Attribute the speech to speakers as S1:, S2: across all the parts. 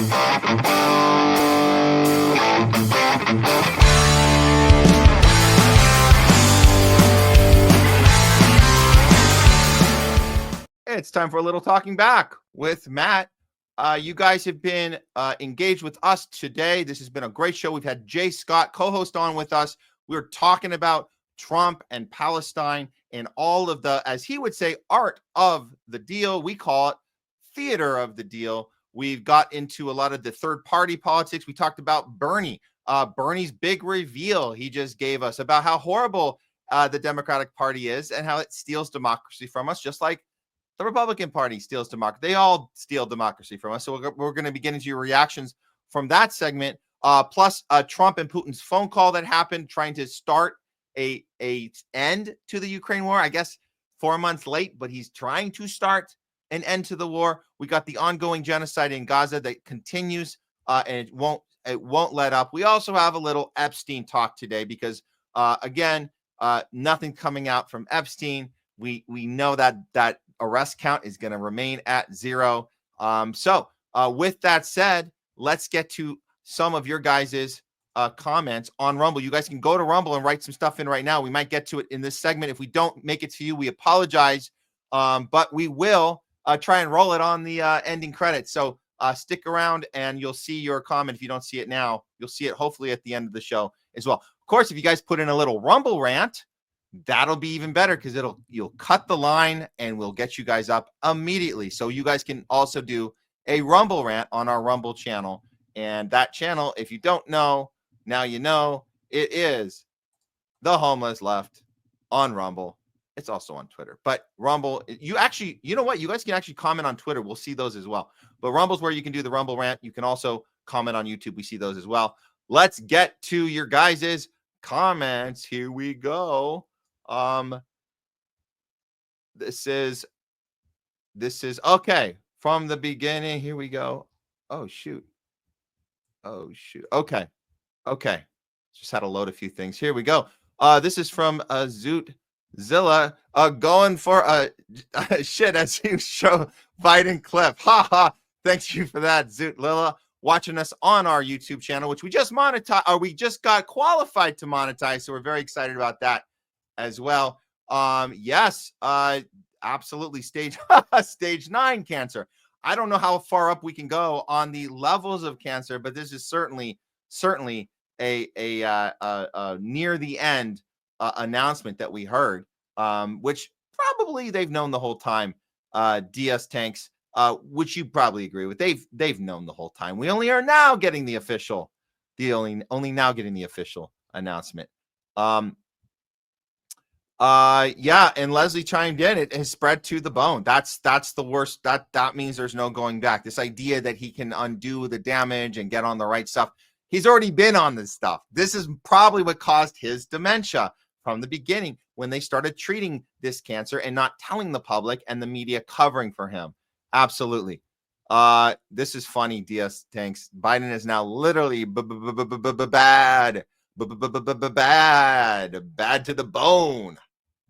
S1: It's time for a little talking back with Matt. You guys have been engaged with us today. This has been a great show. We've had Jay Scott, co-host, on with us. We're talking about Trump and Palestine and all of the, as he would say, art of the deal. We call it theater of the deal. We've got into a lot of the third-party politics. We talked about Bernie, Bernie's big reveal he just gave us about how horrible the Democratic Party is and how it steals democracy from us, just like the Republican Party steals democracy. They all steal democracy from us. So we're going to be getting to your reactions from that segment. Plus Trump and Putin's phone call that happened, trying to start a end to the Ukraine war. I guess 4 months late, but he's trying to start an end to the war. We got the ongoing genocide in Gaza that continues, and it won't let up. We also have a little Epstein talk today because again, nothing coming out from Epstein. We know that arrest count is going to remain at 0. So with that said, let's get to some of your guys's comments on Rumble. You guys can go to Rumble and write some stuff in right now. We might get to it in this segment. If we don't make it to you, we apologize, but we will try and roll it on the ending credits. So stick around and you'll see your comment. If you don't see it now, you'll see it hopefully at the end of the show as well. Of course, if you guys put in a little Rumble rant, that'll be even better because you'll cut the line and we'll get you guys up immediately. So you guys can also do a Rumble rant on our Rumble channel. And that channel, if you don't know, now you know, it is The Homeless Left on Rumble. It's also on Twitter. But Rumble, you know what? You guys can actually comment on Twitter. We'll see those as well. But Rumble's where you can do the Rumble rant. You can also comment on YouTube. We see those as well. Let's get to your guys's comments. Here we go. This is okay from the beginning. Here we go. Oh shoot. Okay. Just had to load a few things. Here we go. This is from Zootzilla going for a shit as you show Biden clip. Ha ha. Thanks you for that, Zootzilla. Watching us on our YouTube channel, which we just monetized, or we just got qualified to monetize. So we're very excited about that as well. Yes, absolutely. Stage 9 cancer. I don't know how far up we can go on the levels of cancer, but this is certainly a near the end announcement that we heard, which probably they've known the whole time. DS Tanks, which you probably agree with. They've known the whole time. We only are now getting the official, only now getting the official announcement. Yeah, and Leslie chimed in. It has spread to the bone. That's the worst. That means there's no going back. This idea that he can undo the damage and get on the right stuff. He's already been on this stuff. This is probably what caused his dementia from the beginning when they started treating this cancer and not telling the public and the media covering for him. Absolutely. This is funny, DS Tanks. Biden is now literally bad. Bad to the bone.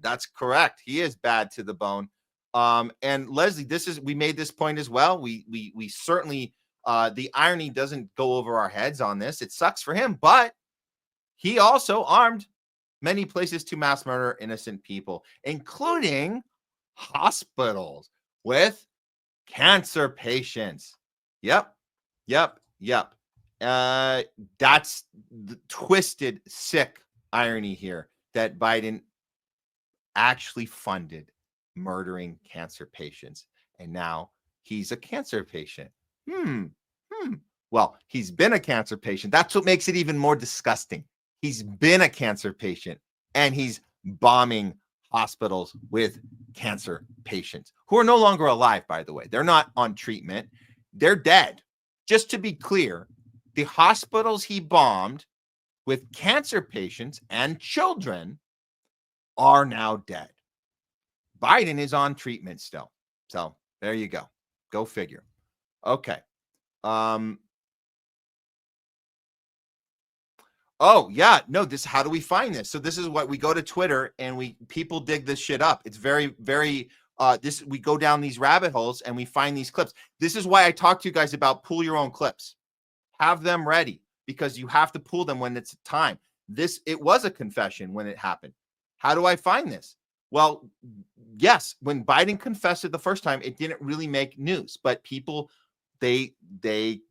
S1: That's correct. He is bad to the bone. And Leslie, we made this point as well. We certainly, the irony doesn't go over our heads on this. It sucks for him, but he also armed many places to mass murder innocent people, including hospitals with cancer patients. Yep. That's the twisted, sick irony here that Biden actually funded murdering cancer patients, and now he's a cancer patient. Well, he's been a cancer patient. That's what makes it even more disgusting. He's been a cancer patient, and he's bombing hospitals with cancer patients who are no longer alive, by the way. They're not on treatment. They're dead. Just to be clear, the hospitals he bombed with cancer patients and children are now dead. Biden is on treatment still. So there you go. Go figure. Okay. Oh yeah, no, how do we find this? So this is what we go to Twitter and people dig this shit up. It's very, very we go down these rabbit holes and we find these clips. This is why I talk to you guys about pull your own clips. Have them ready, because you have to pull them when it's time. It was a confession when it happened. How do I find this? Well, yes, when Biden confessed it the first time, it didn't really make news, but people, they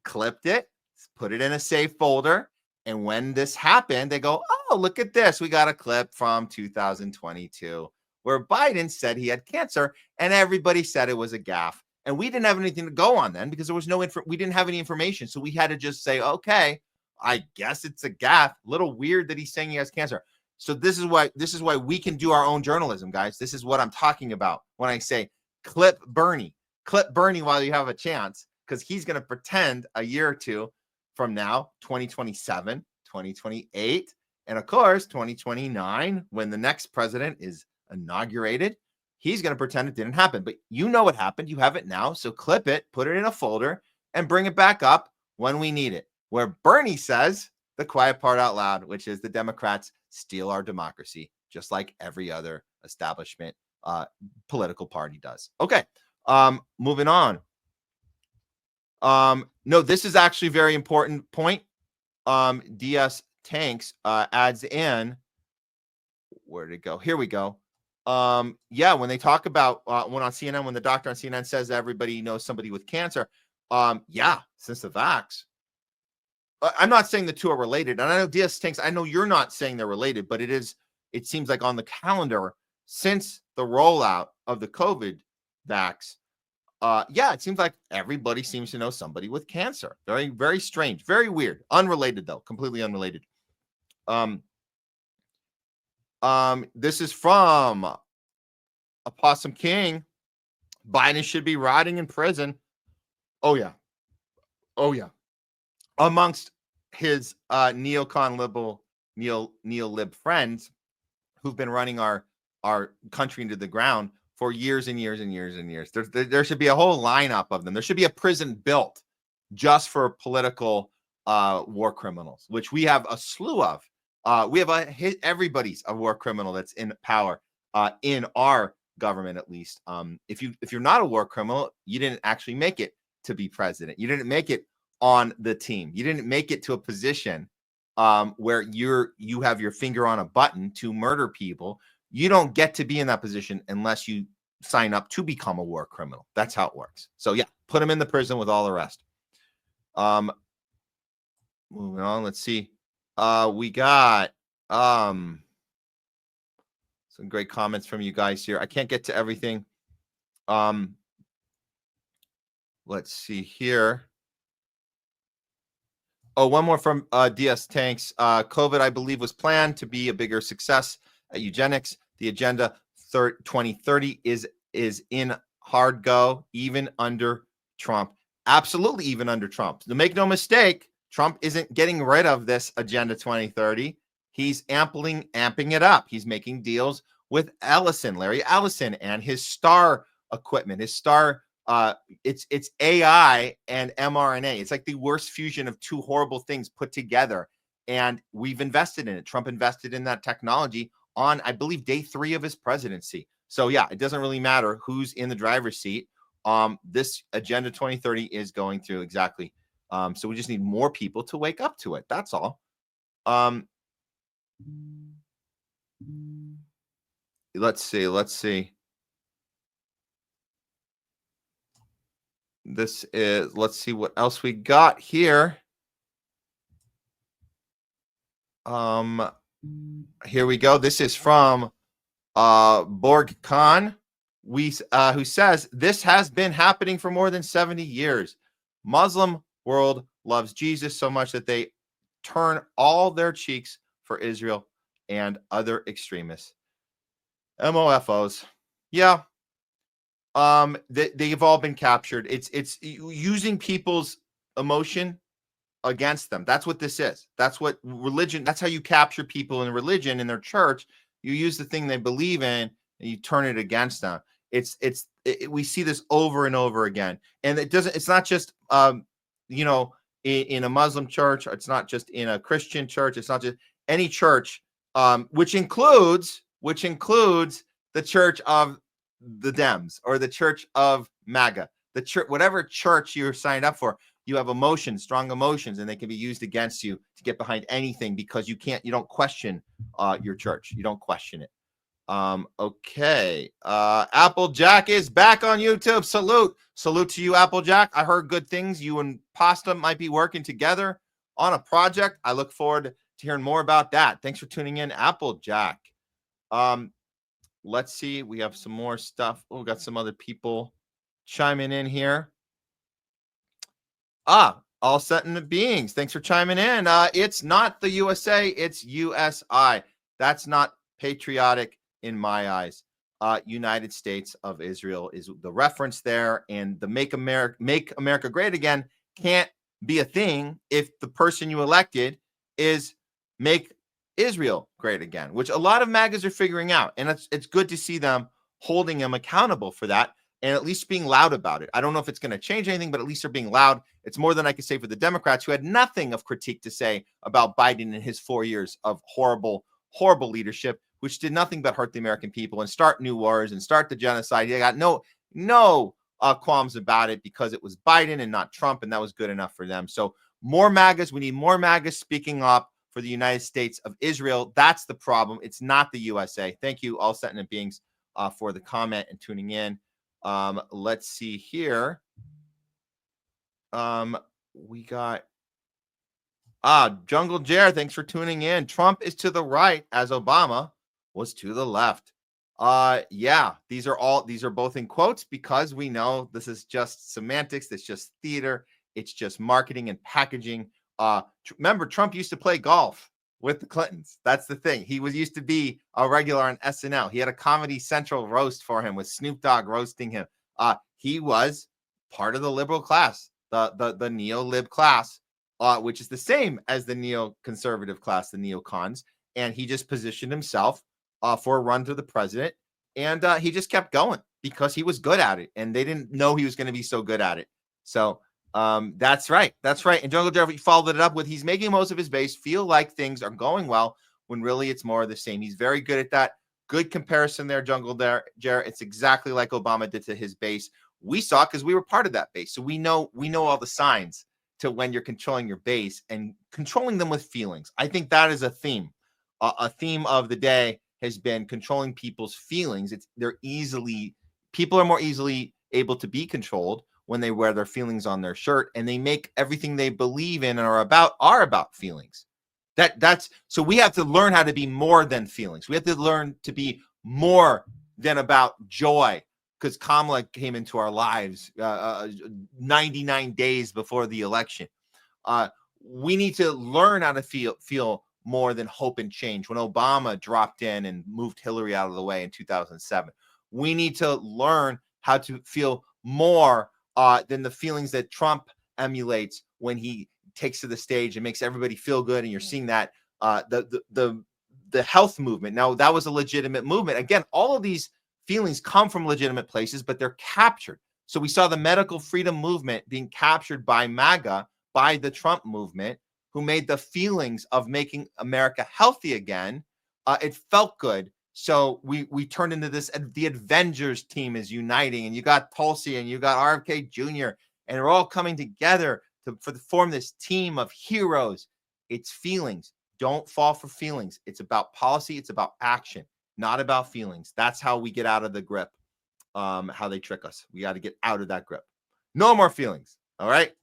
S1: clipped it, put it in a safe folder. And when this happened, they go, oh, look at this. We got a clip from 2022 where Biden said he had cancer and everybody said it was a gaffe. And we didn't have anything to go on then because there was we didn't have any information. So we had to just say, okay, I guess it's a gaffe. A little weird that he's saying he has cancer. So this is why we can do our own journalism, guys. This is what I'm talking about when I say clip Bernie while you have a chance, because he's going to pretend a year or two from now, 2027, 2028, and of course, 2029, when the next president is inaugurated, he's going to pretend it didn't happen. But you know what happened. You have it now. So clip it, put it in a folder, and bring it back up when we need it. Where Bernie says the quiet part out loud, which is the Democrats steal our democracy, just like every other establishment political party does. Okay, moving on. No, this is actually a very important point. DS Tanks adds in, where did it go? Here we go. Yeah, when they talk about when on CNN, when the doctor on CNN says everybody knows somebody with cancer, yeah, since the vax. I'm not saying the two are related, and I know DS Tanks, I know you're not saying they're related, but it seems like on the calendar since the rollout of the COVID vax, yeah, it seems like everybody seems to know somebody with cancer. Very, very strange, very weird. Unrelated though, completely unrelated. This is from Opossum King. Biden should be rotting in prison. Oh yeah. Amongst his neolib friends who've been running our country into the ground for years and years and years and years. There should be a whole lineup of them. There should be a prison built just for political war criminals, which we have a slew of. We have everybody's a war criminal that's in power in our government, at least. If you're not a war criminal, you didn't actually make it to be president. You didn't make it on the team. You didn't make it to a position where you have your finger on a button to murder people. You don't get to be in that position unless you sign up to become a war criminal. That's how it works. So yeah, put them in the prison with all the rest. Moving on, let's see. We got some great comments from you guys here. I can't get to everything. Let's see here. Oh, one more from DS Tanks. COVID, I believe, was planned to be a bigger success at eugenics. The agenda 2030 is in hard go, even under Trump. Absolutely, even under Trump. To make no mistake, Trump isn't getting rid of this agenda 2030. He's amping it up. He's making deals with Larry Ellison, and his star equipment, his star. It's AI and mRNA. It's like the worst fusion of two horrible things put together. And we've invested in it. Trump invested in that technology on, I believe, day 3 of his presidency. So yeah, it doesn't really matter who's in the driver's seat. This agenda 2030 is going through exactly. So we just need more people to wake up to it. That's all. Let's see. This is, let's see what else we got here. Here we go. This is from Borg Khan, who says this has been happening for more than 70 years. Muslim world loves Jesus so much that they turn all their cheeks for Israel and other extremists. MOFOs. Yeah. They've all been captured. It's using people's emotion against them. That's what this is. That's what religion, that's how you capture people in religion, in their church. You use the thing they believe in and you turn it against them. We see this over and over again. And it's not just, in a Muslim church, it's not just in a Christian church. It's not just any church, which includes the church of the Dems or the church of MAGA, the church, whatever church you're signed up for, you have emotions, strong emotions, and they can be used against you to get behind anything because you don't question your church. You don't question it. Okay. Applejack is back on YouTube. Salute to you, Applejack. I heard good things. You and Pasta might be working together on a project. I look forward to hearing more about that. Thanks for tuning in, Applejack. Let's see. We have some more stuff. Oh, we got some other people chiming in here. All set in the beings. Thanks for chiming in. It's not the USA, it's USI. That's not patriotic in my eyes. United States of Israel is the reference there, and the Make America Great Again can't be a thing if the person you elected is Make Israel Great Again, which a lot of MAGAs are figuring out, and it's good to see them holding them accountable for that and at least being loud about it. I don't know if it's going to change anything, but at least they're being loud. It's more than I could say for the Democrats, who had nothing of critique to say about Biden and his 4 years of horrible leadership, which did nothing but hurt the American people and start new wars and start the genocide. They got no qualms about it because it was Biden and not Trump, and that was good enough for them. So more MAGAs. We need more MAGAs speaking up for the United States of Israel. That's the problem. It's not the USA. Thank you, all sentient beings, for the comment and tuning in. Let's see here. We got Jungle Jair, thanks for tuning in. Trump is to the right as Obama was to the left. Yeah, these are both in quotes because we know this is just semantics, it's just theater, it's just marketing and packaging. Remember, Trump used to play golf with the Clintons. That's the thing. He used to be a regular on SNL. He had a Comedy Central roast for him with Snoop Dogg roasting him. He was part of the liberal class, the neo-lib class, which is the same as the neoconservative class, the neocons. And he just positioned himself for a run to the president. And he just kept going because he was good at it. And they didn't know he was going to be so good at it. So that's right. And Jungle Jair followed it up with, he's making most of his base feel like things are going well when really it's more of the same. He's very good at that. Good comparison there, Jungle Jair. It's exactly like Obama did to his base. We saw it because we were part of that base. So we know all the signs to when you're controlling your base and controlling them with feelings. I think that is a theme. A theme of the day has been controlling people's feelings. People are more easily able to be controlled when they wear their feelings on their shirt, and they make everything they believe in and are about feelings. So we have to learn how to be more than feelings. We have to learn to be more than about joy, because Kamala came into our lives 99 days before the election. We need to learn how to feel more than hope and change. When Obama dropped in and moved Hillary out of the way in 2007, we need to learn how to feel more than the feelings that Trump emulates when he takes to the stage and makes everybody feel good. And you're seeing that the health movement. Now, that was a legitimate movement. Again, all of these feelings come from legitimate places, but they're captured. So we saw the medical freedom movement being captured by MAGA, by the Trump movement, who made the feelings of making America healthy again. It felt good. So we turned into this, the Avengers team is uniting, and you got Tulsi and you got RFK Jr., and they're all coming together to form this team of heroes. It's feelings. Don't fall for feelings. It's about policy. It's about action, not about feelings. That's how we get out of the grip, how they trick us. We got to get out of that grip. No more feelings. All right.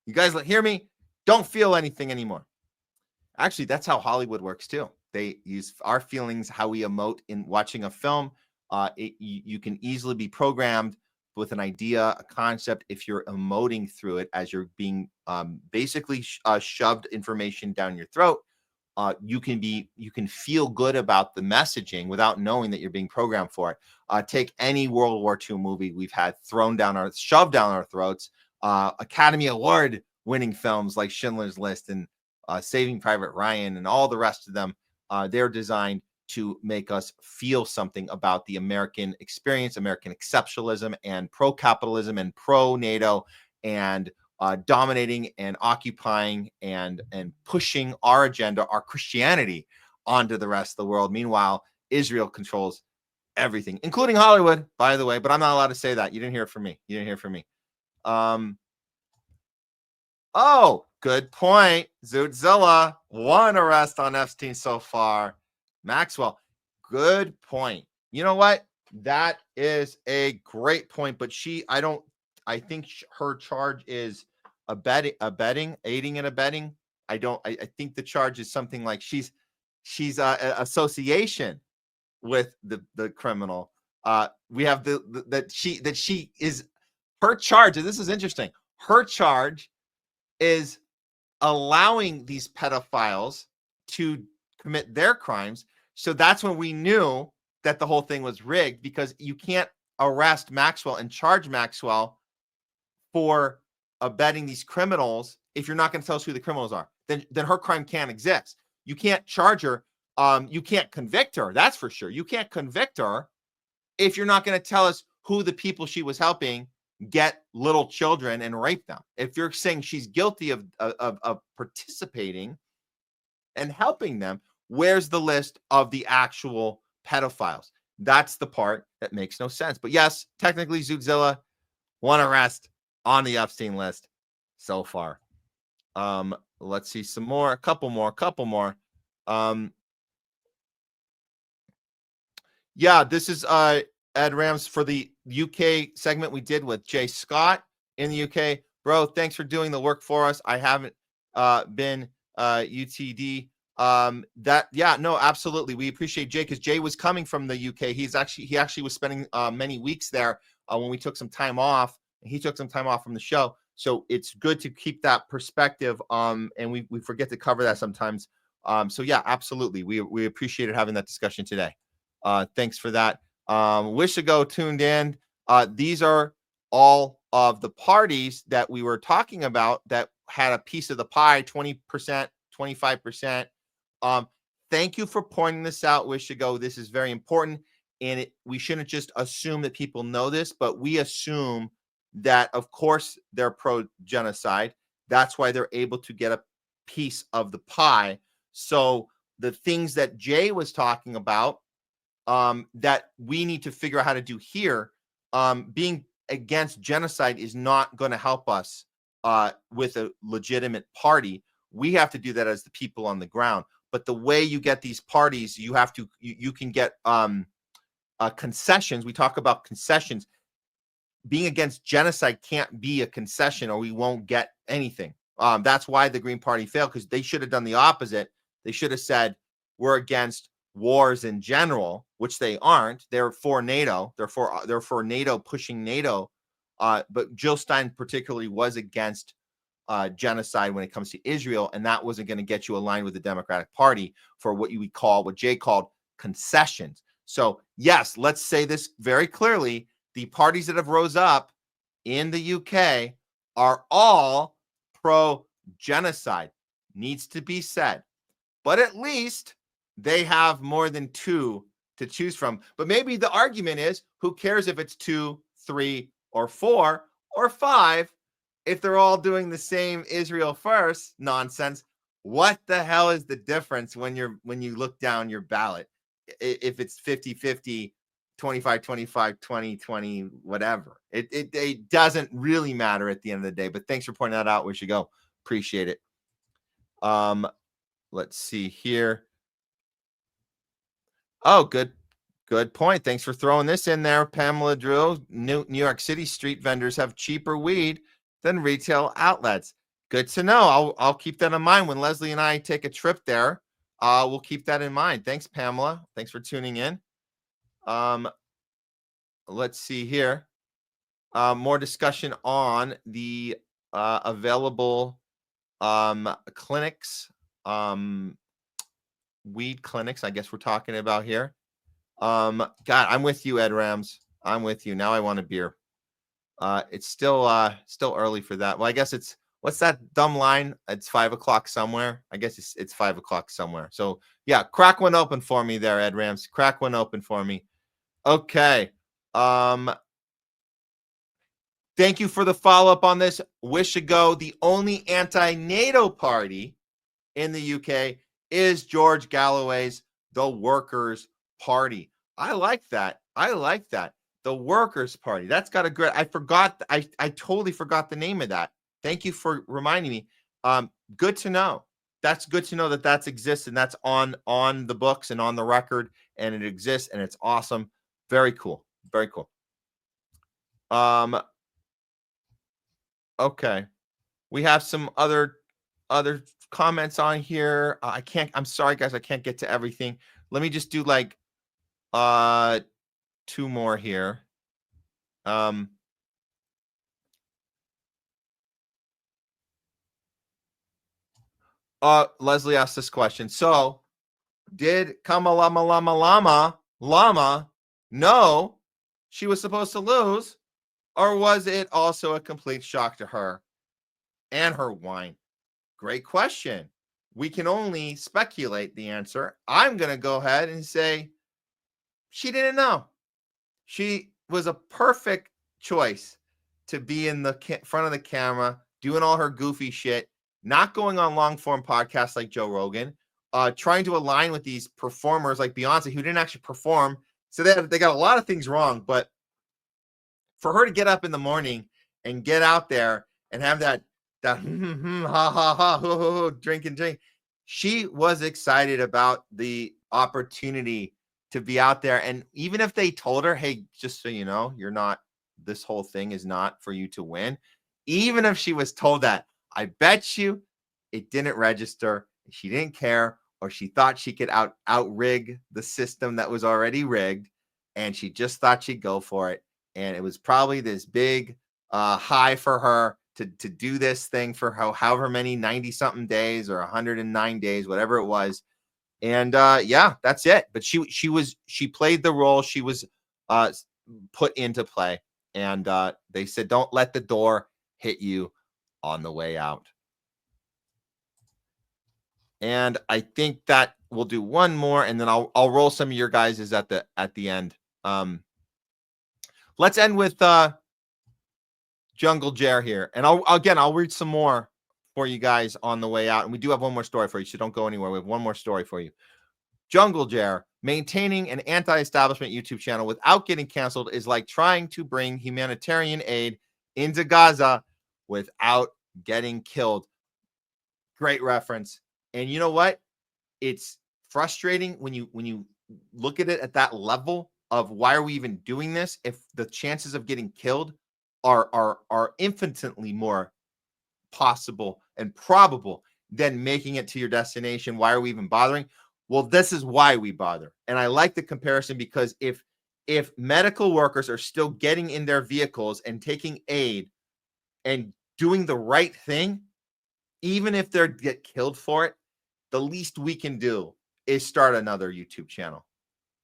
S1: You guys hear me? Don't feel anything anymore. Actually, that's how Hollywood works too. They use our feelings, how we emote in watching a film. You can easily be programmed with an idea, a concept, if you're emoting through it as you're being basically shoved information down your throat. You can feel good about the messaging without knowing that you're being programmed for it. Take any World War II movie we've had shoved down our throats. Academy Award winning films like Schindler's List and Saving Private Ryan and all the rest of them. They're designed to make us feel something about the American experience, American exceptionalism, and pro-capitalism and pro-NATO, and dominating and occupying and pushing our agenda, our Christianity, onto the rest of the world. Meanwhile, Israel controls everything, including Hollywood, by the way. But I'm not allowed to say that. You didn't hear it from me. You didn't hear it from me. Oh, good point. Zootzilla, 1 arrest on Epstein so far. Maxwell, good point. You know what? That is a great point. But I think her charge is aiding and abetting. I think the charge is something like she's association with the criminal. We have that she is, her charge, and this is interesting. Her charge is allowing these pedophiles to commit their crimes. So that's when we knew that the whole thing was rigged, because you can't arrest Maxwell and charge Maxwell for abetting these criminals if you're not going to tell us who the criminals are. Then her crime can't exist. You can't charge her. You can't convict her. That's for sure. You can't convict her if you're not going to tell us who the people she was helping get little children and rape them. If you're saying she's guilty of participating and helping them, where's the list of the actual pedophiles? That's the part that makes no sense. But yes, technically Zootzilla, 1 arrest on the Epstein list so far. Let's see some more, a couple more. Yeah, this is Ed Rams for the UK segment we did with Jay Scott in the UK. Bro, thanks for doing the work for us. I haven't been UTD. No, absolutely. We appreciate Jay, because Jay was coming from the UK. He actually was spending many weeks there when we took some time off. He took some time off from the show. So it's good to keep that perspective. And we forget to cover that sometimes. So yeah, absolutely. We appreciated having that discussion today. Thanks for that. Wisho tuned in. These are all of the parties that we were talking about that had a piece of the pie, 20%, 25%. Thank you for pointing this out, Wisho. This is very important. And we shouldn't just assume that people know this, but we assume that, of course, they're pro-genocide. That's why they're able to get a piece of the pie. So the things that Jay was talking about, that we need to figure out how to do here, being against genocide is not going to help us with a legitimate party. We have to do that as the people on the ground. But the way you get these parties, you can get concessions. We talk about concessions. Being against genocide can't be a concession, or we won't get anything. That's why the Green Party failed, because they should have done the opposite. They should have said, we're against wars in general, which they aren't. They're for NATO. They're for NATO, pushing NATO. But Jill Stein particularly was against genocide when it comes to Israel, and that wasn't going to get you aligned with the Democratic Party for what Jay called concessions. So yes, let's say this very clearly. The parties that have rose up in the UK are all pro-genocide. Needs to be said. But at least they have more than 2 to choose from. But maybe the argument is, who cares if it's 2, 3, or 4, or 5, if they're all doing the same Israel first nonsense? What the hell is the difference when you look down your ballot? If it's 50-50, 25-25, 20-20, whatever. It doesn't really matter at the end of the day. But thanks for pointing that out, Wisho. Appreciate it. Let's see here. Oh, good point. Thanks for throwing this in there, Pamela Drew. New York City street vendors have cheaper weed than retail outlets. Good to know. I'll keep that in mind when Leslie and I take a trip there. We'll keep that in mind. Thanks, Pamela. Thanks for tuning in. Let's see here. More discussion on the available clinics, weed clinics, I guess we're talking about here. God, I'm with you, Ed Rams. I'm with you. Now I want a beer. It's still early for that. Well, I guess what's that dumb line? It's 5 o'clock somewhere. I guess it's 5 o'clock somewhere. So yeah, crack one open for me there, Ed Rams. Crack one open for me. Okay. Thank you for the follow-up on this. Wisho. The only anti-NATO party in the UK is George Galloway's The Workers' Party. I like that. I like that. The Workers' Party. That's got a great. I forgot. I totally forgot the name of that. Thank you for reminding me. Good to know. That's good to know that that exists and that's on the books and on the record, and it exists and it's awesome. Very cool. Very cool. Okay. We have some other comments on here. I'm sorry guys, I can't get to everything. Let me just do like 2 more here. Leslie asked this question. So, did Llama Llama know she was supposed to lose, or was it also a complete shock to her and her wine? Great question. We can only speculate the answer. I'm going to go ahead and say she didn't know. She was a perfect choice to be in the front of the camera, doing all her goofy shit, not going on long form podcasts like Joe Rogan, trying to align with these performers like Beyonce who didn't actually perform. So they got a lot of things wrong. But for her to get up in the morning and get out there and have that ha ha ha ho, ho, ho, drink, she was excited about the opportunity to be out there. And even if they told her, hey, just so you know, this whole thing is not for you to win. Even if she was told that, I bet you it didn't register. She didn't care, or she thought she could out-rig the system that was already rigged. And she just thought she'd go for it. And it was probably this big high for her to do this thing for however many 90 something days or 109 days, whatever it was. And yeah, that's it. But she played the role she was put into play. And they said, don't let the door hit you on the way out. And I think that we'll do one more, and then I'll roll some of your guys' at the end. Let's end with Jungle Jair here. And I'll read some more for you guys on the way out. And we do have one more story for you, so don't go anywhere. We have one more story for you. Jungle Jair, maintaining an anti-establishment YouTube channel without getting canceled is like trying to bring humanitarian aid into Gaza without getting killed. Great reference. And you know what? It's frustrating when you look at it at that level of why are we even doing this if the chances of getting killed are infinitely more possible and probable than making it to your destination. Why are we even bothering? Well, this is why we bother. And I like the comparison because if medical workers are still getting in their vehicles and taking aid and doing the right thing, even if they get killed for it, the least we can do is start another YouTube channel.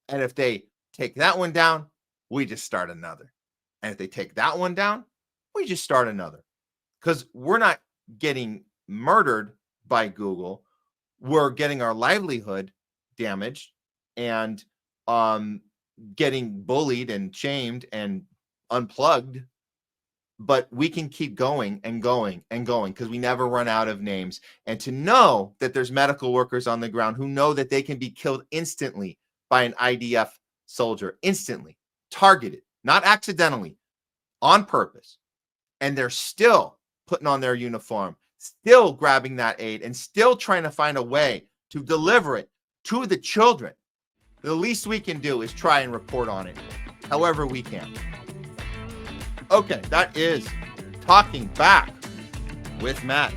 S1: And if they take that one down, we just start another. And if they take that one down, we just start another. Because we're not getting murdered by Google. We're getting our livelihood damaged and getting bullied and shamed and unplugged. But we can keep going and going and going because we never run out of names. And to know that there's medical workers on the ground who know that they can be killed instantly by an IDF soldier, instantly, targeted, not accidentally, on purpose. And they're still putting on their uniform, still grabbing that aid, and still trying to find a way to deliver it to the children. The least we can do is try and report on it however we can. Okay, that is Talking Back with Matt.